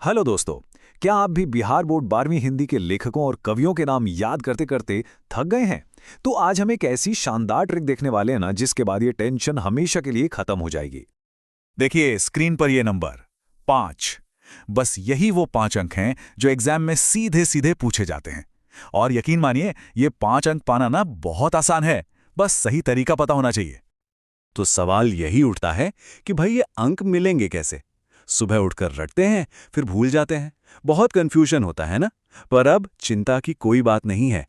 Hello दोस्तों। क्या आप भी बिहार बोर्ड 12वीं हिंदी के लेखकों और कवियों के नाम याद करते करते थक गए हैं? तो आज हम एक ऐसी शानदार ट्रिक देखने वाले हैं ना, जिसके बाद ये टेंशन हमेशा के लिए खत्म हो जाएगी। देखिए स्क्रीन पर ये नंबर 5। बस यही वो 5 अंक हैं जो एग्जाम में सीधे सीधे पूछे जाते हैं। और यकीन मानिए ये 5 अंक पाना ना बहुत आसान है, बस सही तरीका पता होना चाहिए। तो सवाल यही उठता है कि भाई ये अंक मिलेंगे कैसे। सुबह उठकर रटते हैं, फिर भूल जाते हैं। बहुत कंफ्यूजन होता है ना। पर अब चिंता की कोई बात नहीं है,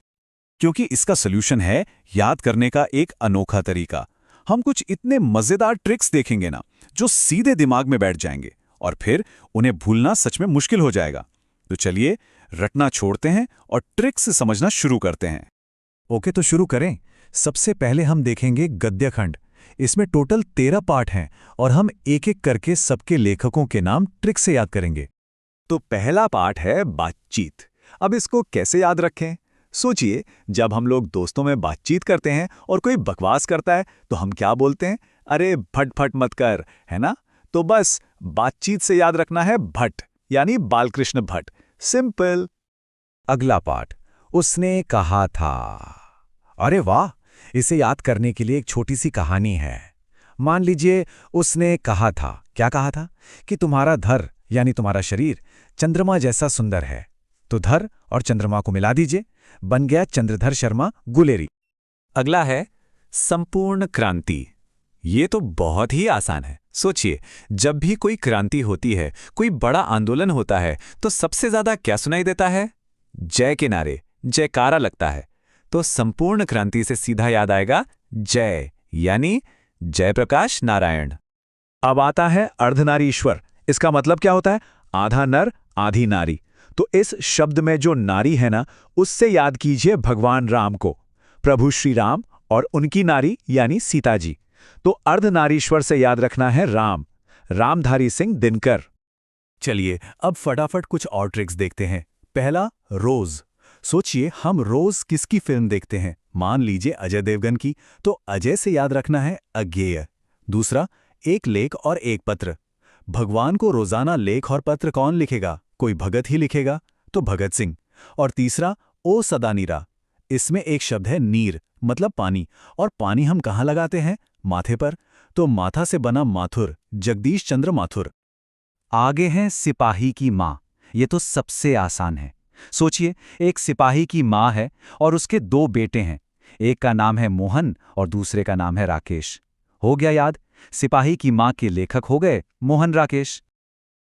क्योंकि इसका सोल्यूशन है याद करने का एक अनोखा तरीका। हम कुछ इतने मजेदार ट्रिक्स देखेंगे ना, जो सीधे दिमाग में बैठ जाएंगे और फिर उन्हें भूलना सच में मुश्किल हो जाएगा। तो चलिए रटना छोड़ते हैं और ट्रिक्स समझना शुरू करते हैं। ओके, तो शुरू करें। सबसे पहले हम देखेंगे गद्य खंड। इसमें टोटल 13 पार्ट हैं और हम एक एक करके सबके लेखकों के नाम ट्रिक से याद करेंगे। तो पहला पार्ट है बातचीत। अब इसको कैसे याद रखें? सोचिए, जब हम लोग दोस्तों में बातचीत करते हैं और कोई बकवास करता है तो हम क्या बोलते हैं? अरे फट फट मत कर, है ना? तो बस बातचीत से याद रखना है भट्ट, यानी बालकृष्ण भट्ट। सिंपल। अगला पार्ट, उसने कहा था। अरे वाह, इसे याद करने के लिए एक छोटी सी कहानी है। मान लीजिए उसने कहा था, क्या कहा था? कि तुम्हारा धर यानी तुम्हारा शरीर चंद्रमा जैसा सुंदर है। तो धर और चंद्रमा को मिला दीजिए, बन गया चंद्रधर शर्मा गुलेरी। अगला है संपूर्ण क्रांति। ये तो बहुत ही आसान है। सोचिए, जब भी कोई क्रांति होती है, कोई बड़ा आंदोलन होता है, तो सबसे ज्यादा क्या सुनाई देता है? जय के नारे, जयकारा लगता है। तो संपूर्ण क्रांति से सीधा याद आएगा जय, यानी जयप्रकाश नारायण। अब आता है अर्धनारीश्वर। इसका मतलब क्या होता है? आधा नर आधी नारी। तो इस शब्द में जो नारी है ना, उससे याद कीजिए भगवान राम को, प्रभु श्री राम, और उनकी नारी यानी सीता जी। तो अर्धनारीश्वर से याद रखना है राम, रामधारी सिंह दिनकर। चलिए अब फटाफट कुछ और ट्रिक्स देखते हैं। पहला, रोज। सोचिए हम रोज किसकी फिल्म देखते हैं? मान लीजिए अजय देवगन की, तो अजय से याद रखना है अज्ञेय। दूसरा, एक लेख और एक पत्र। भगवान को रोजाना लेख और पत्र कौन लिखेगा? कोई भगत ही लिखेगा, तो भगत सिंह। और तीसरा, ओ सदा नीरा। इसमें एक शब्द है नीर, मतलब पानी, और पानी हम कहाँ लगाते हैं? माथे पर। तो माथा से बना माथुर, जगदीश चंद्र माथुर। आगे हैं सिपाही की माँ। ये तो सबसे आसान है। सोचिए, एक सिपाही की माँ है और उसके 2 बेटे हैं। एक का नाम है मोहन और दूसरे का नाम है राकेश। हो गया याद? सिपाही की माँ के लेखक हो गए मोहन राकेश।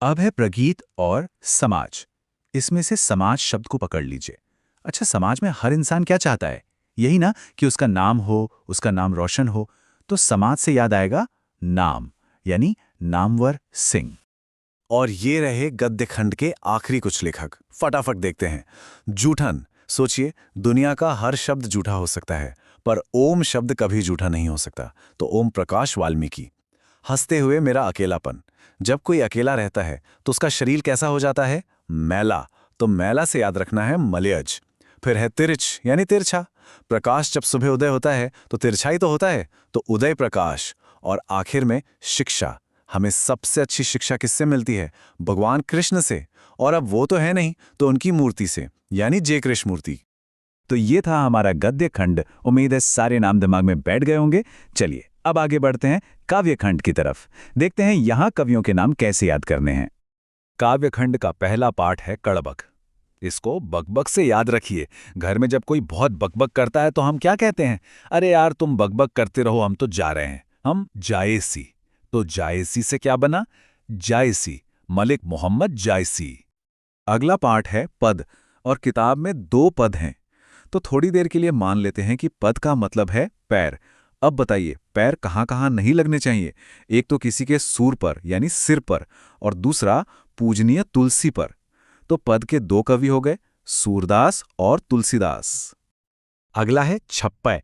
अब है प्रगीत और समाज। इसमें से समाज शब्द को पकड़ लीजिए। अच्छा, समाज में हर इंसान क्या चाहता है? यही ना कि उसका नाम हो, उसका नाम रोशन हो। तो समाज से याद आएगा नाम, यानी नामवर सिंह। और ये रहे गद्य खंड के आखिरी कुछ लेखक। फटाफट देखते हैं। जूठन। सोचिए, दुनिया का हर शब्द जूठा हो सकता है, पर ओम शब्द कभी जूठा नहीं हो सकता। तो ओम प्रकाश वाल्मीकि। हंसते हुए मेरा अकेलापन। जब कोई अकेला रहता है तो उसका शरीर कैसा हो जाता है? मैला। तो मैला से याद रखना है मलयज। फिर है तिरछ, यानी तिरछा। प्रकाश जब सुबह उदय होता है तो तिरछाई तो होता है, तो उदय प्रकाश। और आखिर में शिक्षा। हमें सबसे अच्छी शिक्षा किससे मिलती है? भगवान कृष्ण से। और अब वो तो है नहीं, तो उनकी मूर्ति से, यानी जय कृष्ण मूर्ति। तो ये था हमारा गद्य खंड। उम्मीद है सारे नाम दिमाग में बैठ गए होंगे। चलिए अब आगे बढ़ते हैं काव्य खंड की तरफ। देखते हैं यहाँ कवियों के नाम कैसे याद करने हैं। काव्य खंड का पहला पार्ट है कड़बक। इसको बकबक से याद रखिए। घर में जब कोई बहुत बकबक करता है तो हम क्या कहते हैं? अरे यार तुम बकबक करते रहो, हम तो जा रहे हैं। हम जायसी। तो जायसी से क्या बना? जायसी, मलिक मोहम्मद जायसी। अगला पार्ट है पद, और किताब में 2 पद हैं। तो थोड़ी देर के लिए मान लेते हैं कि पद का मतलब है पैर। अब बताइए, पैर कहाँ कहाँ नहीं लगने चाहिए? एक तो किसी के सूर पर यानी सिर पर, और दूसरा पूजनीय तुलसी पर। तो पद के 2 कवि हो गए, सूरदास और तुलसीदास। अगला है छप्पर।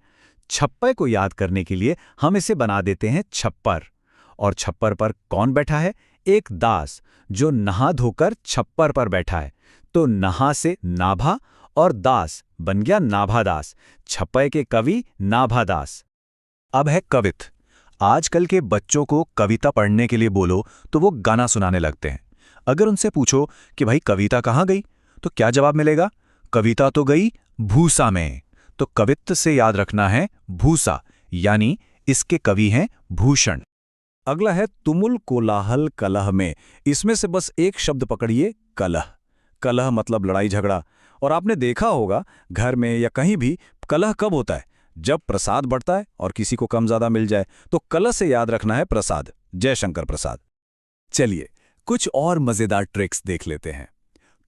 छप्पर को याद करने के लिए हम इसे बना देते हैं छप्पर। और छप्पर पर कौन बैठा है? एक दास, जो नहा धोकर छप्पर पर बैठा है। तो नहा से नाभा और दास बन गया नाभादास। छप्पर के कवि नाभादास। अब है कवित। आजकल के बच्चों को कविता पढ़ने के लिए बोलो तो वो गाना सुनाने लगते हैं। अगर उनसे पूछो कि भाई कविता कहाँ गई, तो क्या जवाब मिलेगा? कविता तो गई भूसा में। तो कवित्व से याद रखना है भूसा, यानी इसके कवि हैं भूषण। अगला है तुमुल कोलाहल कलह में। इसमें से बस एक शब्द पकड़िए, कलह। कलह मतलब लड़ाई झगड़ा। और आपने देखा होगा घर में या कहीं भी कलह कब होता है? जब प्रसाद बढ़ता है और किसी को कम ज्यादा मिल जाए। तो कलह से याद रखना है प्रसाद। जय शंकर प्रसाद। चलिए कुछ और मजेदार ट्रिक्स देख लेते हैं।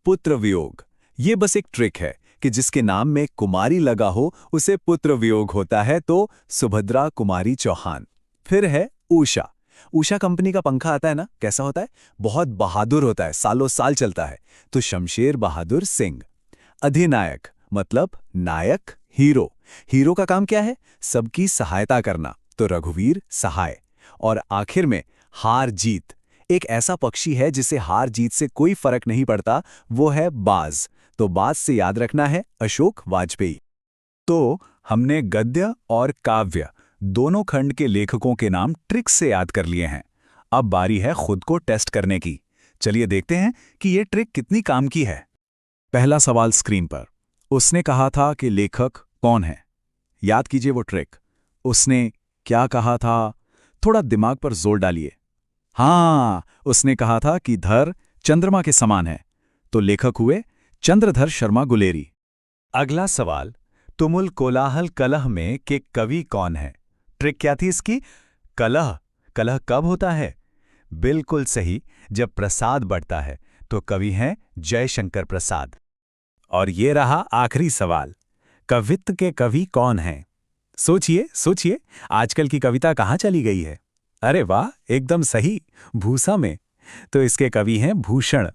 पुत्र वियोग, ये बस एक ट्रिक है कि जिसके नाम में कुमारी लगा हो उसे पुत्र वियोग होता है, तो सुभद्रा कुमारी चौहान। फिर है उषा। उषा कंपनी का पंखा आता है ना, कैसा होता है? बहुत बहादुर होता है, सालों साल चलता है, तो शमशेर बहादुर सिंह। अधिनायक मतलब नायक, हीरो। हीरो का काम क्या है? सबकी सहायता करना, तो रघुवीर सहाय। और आखिर में हार जीत। एक ऐसा पक्षी है जिसे हार जीत से कोई फर्क नहीं पड़ता, वो है बाज। तो बाज से याद रखना है अशोक वाजपेयी। तो हमने गद्य और काव्य दोनों खंड के लेखकों के नाम ट्रिक्स से याद कर लिए हैं। अब बारी है खुद को टेस्ट करने की। चलिए देखते हैं कि ये ट्रिक कितनी काम की है। पहला सवाल स्क्रीन पर। उसने कहा था कि लेखक कौन है? याद कीजिए वो ट्रिक। उसने क्या कहा था? थोड़ा दिमाग पर जोर डालिए। हाँ, उसने कहा था कि धर चंद्रमा के समान है, तो लेखक हुए चंद्रधर शर्मा गुलेरी। अगला सवाल, तुमुल कोलाहल कलह में के कवि कौन है? ट्रिक क्या थी इसकी? कलह। कलह कब होता है? बिल्कुल सही, जब प्रसाद बढ़ता है। तो कवि हैं जयशंकर प्रसाद। और ये रहा आखिरी सवाल, कवित्व के कवि कौन हैं? सोचिए सोचिए, आजकल की कविता कहाँ चली गई है? अरे वाह, एकदम सही, भूसा में। तो इसके कवि हैं भूषण।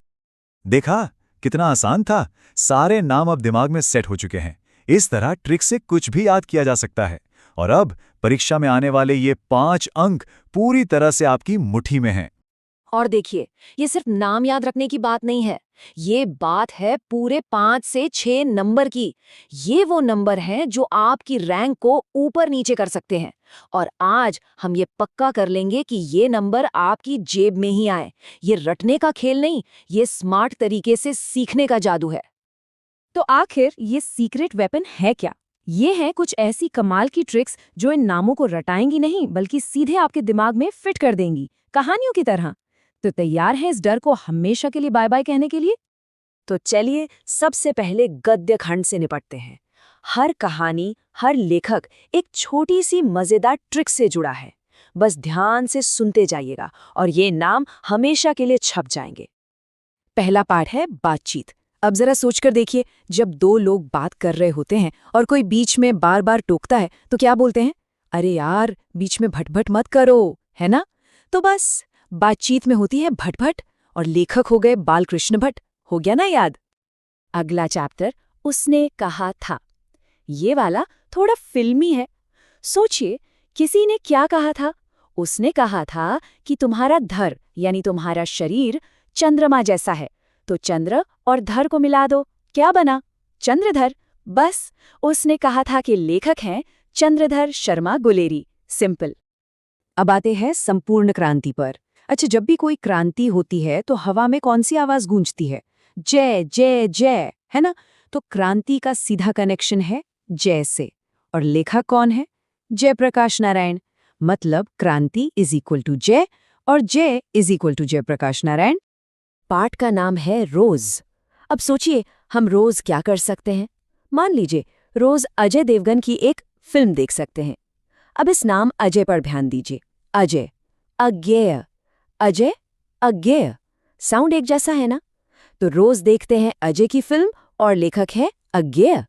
देखा कितना आसान था। सारे नाम अब दिमाग में सेट हो चुके हैं। इस तरह ट्रिक से कुछ भी याद किया जा सकता है। और अब परीक्षा में आने वाले ये 5 अंक पूरी तरह से आपकी मुट्ठी में हैं। और देखिए, ये सिर्फ नाम याद रखने की बात नहीं है, ये बात है पूरे 5 से 6 नंबर की। ये वो नंबर हैं जो आपकी रैंक को ऊपर नीचे कर सकते हैं। और आज हम ये पक्का कर लेंगे कि ये नंबर आपकी जेब में ही आए। ये रटने का खेल नहीं, ये स्मार्ट तरीके से सीखने का जादू है। तो आखिर ये सीक्रेट वेपन है क्या? ये हैं कुछ ऐसी कमाल की ट्रिक्स जो इन नामों को रटाएंगी नहीं, बल्कि सीधे आपके दिमाग में फिट कर देंगी, कहानियों की तरह। तो तैयार हैं इस डर को हमेशा के लिए बाय बाय कहने के लिए? तो चलिए सबसे पहले गद्य खंड से निपटते हैं। हर कहानी, हर लेखक एक छोटी सी मजेदार ट्रिक से जुड़ा है। बस ध्यान से सुनते जाइएगा और ये नाम हमेशा के लिए छप जाएंगे। पहला पार्ट है बातचीत। अब जरा सोचकर देखिए, जब 2 लोग बात कर रहे होते हैं और कोई बीच में बार बार टोकता है तो क्या बोलते हैं? अरे यार, बीच में भटभट मत करो, है ना? तो बस बातचीत में होती है भटभट, और लेखक हो गए बालकृष्ण भट्ट। हो गया ना याद? अगला चैप्टर, उसने कहा था। ये वाला थोड़ा फिल्मी है। सोचिए, किसी ने क्या कहा था? उसने कहा था कि तुम्हारा धर यानी तुम्हारा शरीर चंद्रमा जैसा है, तो चंद्र और धर को मिला दो, क्या बना? चंद्रधर। बस, उसने कहा था कि लेखक हैं चंद्रधर शर्मा गुलेरी। सिंपल। अब आते हैं संपूर्ण क्रांति पर। अच्छा, जब भी कोई क्रांति होती है तो हवा में कौन सी आवाज गूंजती है? जय जय जय, है ना? तो क्रांति का सीधा कनेक्शन है जय से। और लेखक कौन है? जयप्रकाश नारायण। मतलब क्रांति इज इक्वल टू जय और Jai is equal to Jayaprakash Narayan. पाठ का नाम है रोज। अब सोचिए, हम रोज क्या कर सकते हैं? मान लीजिए, रोज अजय देवगन की एक फिल्म देख सकते हैं। अब इस नाम अजय पर ध्यान दीजिए। अजय, अज्ञेय, अजय, अज्ञेय, साउंड एक जैसा है ना? तो रोज देखते हैं अजय की फिल्म और लेखक है अज्ञेय।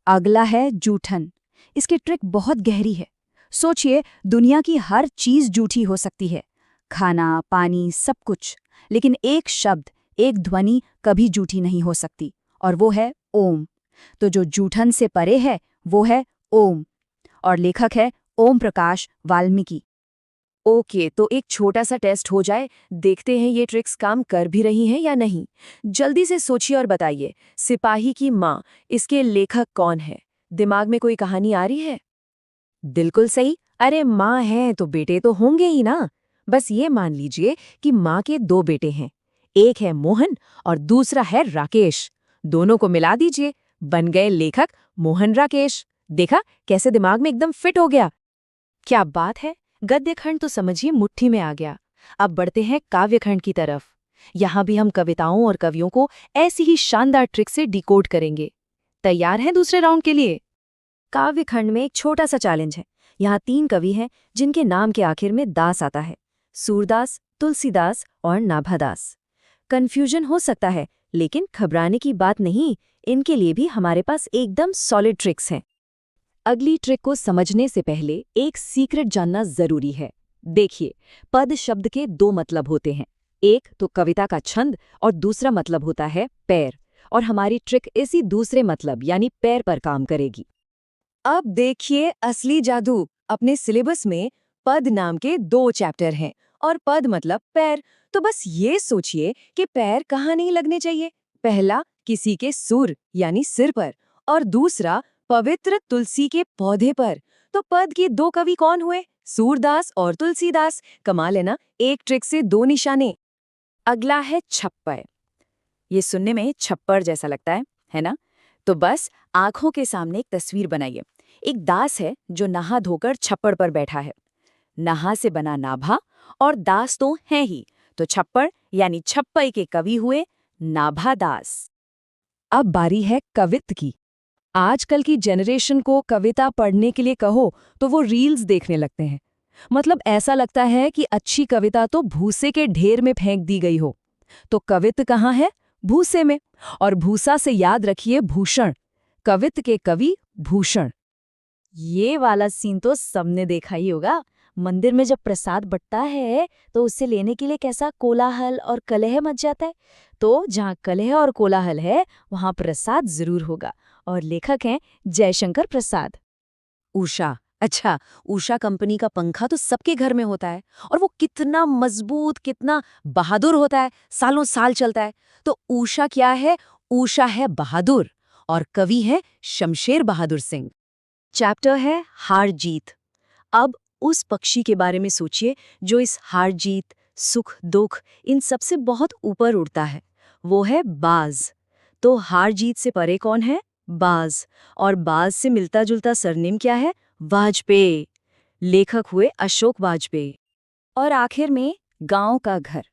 अगला है जूठन। इसकी ट्रिक बहुत गहरी है। सोचिए, दुनिया की हर चीज जूठी हो सकती है, खाना, पानी, सब कुछ। लेकिन एक शब्द, एक ध्वनि कभी जूठी नहीं हो सकती, और वो है ओम। तो जो जूठन से परे है वो है ओम, और लेखक है ओम प्रकाश वाल्मीकि। ओके, तो एक छोटा सा टेस्ट हो जाए, देखते हैं ये ट्रिक्स काम कर भी रही हैं या नहीं। जल्दी से सोचिए और बताइए, सिपाही की माँ, इसके लेखक कौन है? दिमाग में कोई कहानी आ रही है? बिल्कुल सही। अरे माँ है तो बेटे तो होंगे ही ना। बस ये मान लीजिए कि माँ के 2 बेटे हैं, एक है मोहन और दूसरा है राकेश। दोनों को मिला दीजिए, बन गए लेखक मोहन राकेश। देखा कैसे दिमाग में एकदम फिट हो गया। क्या बात है, गद्य खंड तो समझिए मुट्ठी में आ गया। अब बढ़ते हैं काव्य खंड की तरफ। यहाँ भी हम कविताओं और कवियों को ऐसी ही शानदार ट्रिक से डिकोड करेंगे। तैयार हैं दूसरे राउंड के लिए? काव्य खंड में एक छोटा सा चैलेंज है। यहाँ 3 कवि हैं जिनके नाम के आखिर में दास आता है। सूरदास, तुलसीदास और नाभादास। कंफ्यूजन हो सकता है, लेकिन घबराने की बात नहीं, इनके लिए भी हमारे पास एकदम सॉलिड ट्रिक्स हैं। अगली ट्रिक को समझने से पहले एक सीक्रेट जानना जरूरी है। देखिए, पद शब्द के 2 मतलब होते हैं। एक तो कविता का छंद और दूसरा मतलब होता है पैर। और हमारी ट्रिक इसी दूसरे मतलब यानी पैर पर काम करेगी। अब देखिए असली जादू। अपने सिलेबस में पद नाम के 2 चैप्टर हैं और पद मतलब पैर। तो बस ये सोचिए कि पैर कहाँ नहीं लगने चाहिए। पहला किसी के सुर यानी सिर पर और दूसरा पवित्र तुलसी के पौधे पर। तो पद के 2 कवि कौन हुए? सूरदास और तुलसीदास। कमाल है ना, एक ट्रिक से 2 निशाने। अगला है छप्पर। ये सुनने में छप्पर जैसा लगता है ना? तो बस आंखों के सामने एक तस्वीर बनाइए। एक दास है जो नहा धोकर छप्पर पर बैठा है। नहा से बना नाभा और दास तो है ही, तो छप्पर यानी छप्पई के कवि हुए नाभादास। अब बारी है कवित्व की। आजकल की जनरेशन को कविता पढ़ने के लिए कहो तो वो रील्स देखने लगते हैं। मतलब ऐसा लगता है कि अच्छी कविता तो भूसे के ढेर में फेंक दी गई हो। तो कवित्व कहाँ है? भूसे में। और भूसा से याद रखिए भूषण। कवित्व के कवि भूषण। ये वाला सीन तो सबने देखा ही होगा। मंदिर में जब प्रसाद बंटता है तो उसे लेने के लिए कैसा कोलाहल और कलह मच जाता है। तो जहाँ कलह और कोलाहल है वहाँ प्रसाद जरूर होगा। और लेखक हैं जयशंकर प्रसाद। उषा। अच्छा, उषा कंपनी का पंखा तो सबके घर में होता है और वो कितना मजबूत, कितना बहादुर होता है, सालों साल चलता है। तो उषा क्या है? उषा है बहादुर और कवि है शमशेर बहादुर सिंह। चैप्टर है हार जीत। अब उस पक्षी के बारे में सोचिए जो इस हार जीत, सुख दुख इन सबसे बहुत ऊपर उड़ता है। वो है बाज। तो हार जीत से परे कौन है? बाज। और बाज से मिलता जुलता सरनेम क्या है? वाजपेयी। लेखक हुए अशोक वाजपेयी। और आखिर में गांव का घर।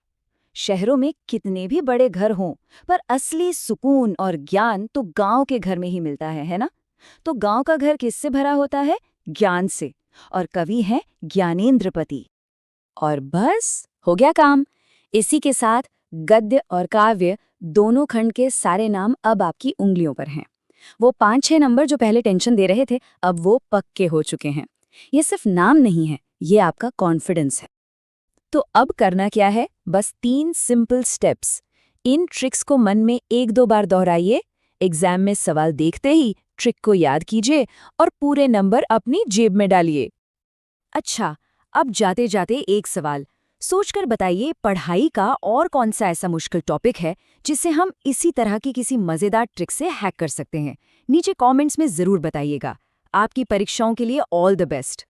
शहरों में कितने भी बड़े घर हों, पर असली सुकून और ज्ञान तो गांव के घर में ही मिलता है ना? तो गांव का घर किससे भरा होता है? ज्ञान से। और कवि है ज्ञानेंद्रपति। और बस हो गया काम। इसी के साथ गद्य और काव्य दोनों खंड के सारे नाम अब आपकी उंगलियों पर हैं। वो 5-6 नंबर जो पहले टेंशन दे रहे थे, अब वो पक्के हो चुके हैं। ये सिर्फ नाम नहीं है, ये आपका कॉन्फिडेंस है। तो अब करना क्या है? बस 3 सिंपल स्टेप्स। इन ट्रिक्स को मन में 1-2 बार दोहराइए। एग्जाम में सवाल देखते ही ट्रिक को याद कीजिए और पूरे नंबर अपनी जेब में डालिए। अच्छा, अब जाते जाते एक सवाल सोचकर बताइए, पढ़ाई का और कौन सा ऐसा मुश्किल टॉपिक है जिसे हम इसी तरह की किसी मजेदार ट्रिक से हैक कर सकते हैं? नीचे कमेंट्स में जरूर बताइएगा। आपकी परीक्षाओं के लिए ऑल द बेस्ट।